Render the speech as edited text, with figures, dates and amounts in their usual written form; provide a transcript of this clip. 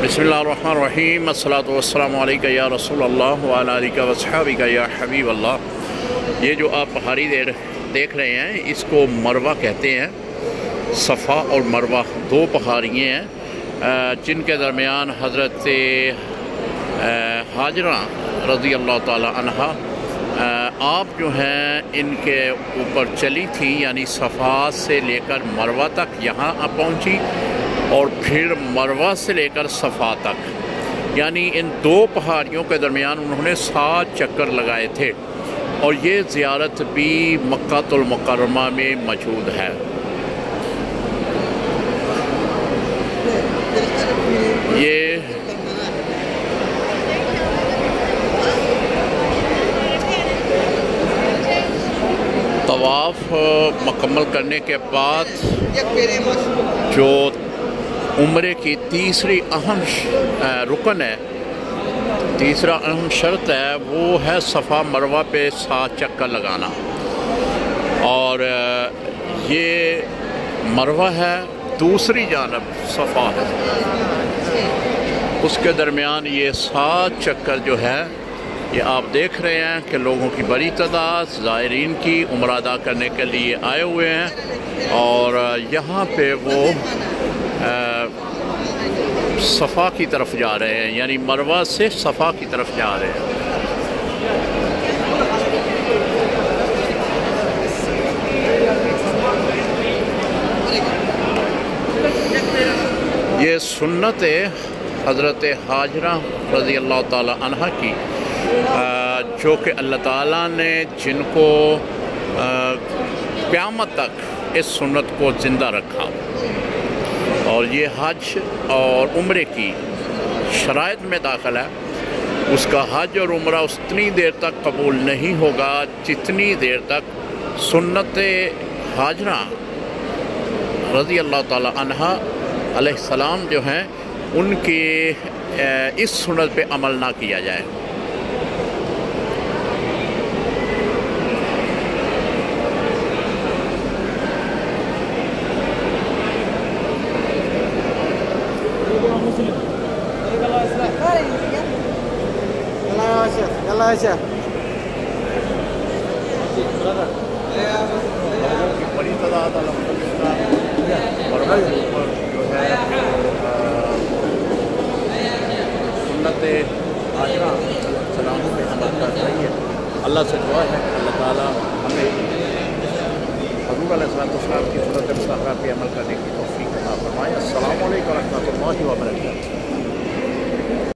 बिस्मिल्लाहिर्रहमानिर्रहीम अस्सलातु वस्सलामु अलैका या रसूल अल्लाह व अला आलिका व अस्हाबिका या हबीब अल्लाह। ये जो आप पहाड़ी देख रहे हैं इसको मरवा कहते हैं। सफ़ा और मरवा दो पहाड़ियाँ हैं जिनके दरमियान हज़रत हाजरा रज़ी अल्लाह ताला अन्हा आप जो हैं इनके ऊपर चली थी, यानी सफ़ा से लेकर मरवा तक यहाँ पहुँची और फिर मरवा से लेकर सफ़ा तक, यानी इन दो पहाड़ियों के दरमियान उन्होंने 7 चक्कर लगाए थे। और ये ज़ियारत भी मक्कातुल मुकर्रमा में मौजूद है। ये तवाफ़ मुकम्मल करने के बाद जो उम्रे की तीसरी अहम रुकन है, तीसरा अहम शर्त है, वो है सफ़ा मरवा पे 7 चक्कर लगाना। और ये मरवा है, दूसरी जानब सफ़ा है, उसके दरमियान ये 7 चक्कर जो है ये आप देख रहे हैं कि लोगों की बड़ी तादाद ज़ायरीन की उम्रा अदा करने के लिए आए हुए हैं। और यहाँ पे वो सफ़ा की तरफ जा रहे हैं, यानी मरवा से सफ़ा की तरफ जा रहे हैं। ये सुन्नत हज़रत हाजरा रज़ी अल्लाह ताला अन्हा की, जो कि अल्लाह ताला ने जिनको क़यामत तक इस सुन्नत को ज़िंदा रखा। और ये हज और उम्रे की शराइत में दाखिल है। उसका हज और उम्रा उतनी देर तक कबूल नहीं होगा जितनी देर तक सुन्नत हाजरा रज़ी अल्लाह ताला अन्हा अलैहिस्सलाम जो हैं उनके इस सुन्नत पे अमल ना किया जाए। बड़ी तादाद जो है सुन्नत हाजरा सलाम पे अमल कर रही है। अल्लाह से दुआ है अल्लाह ताला हमें हज़ूर अलैहिस्सलाम की सुन्नत मुस्तफ़ा पे अमल करने की तौफ़ीक़ अता फ़रमाए। अस्सलामु अलैकुम व रहमतुल्लाहि व बरकातुहू।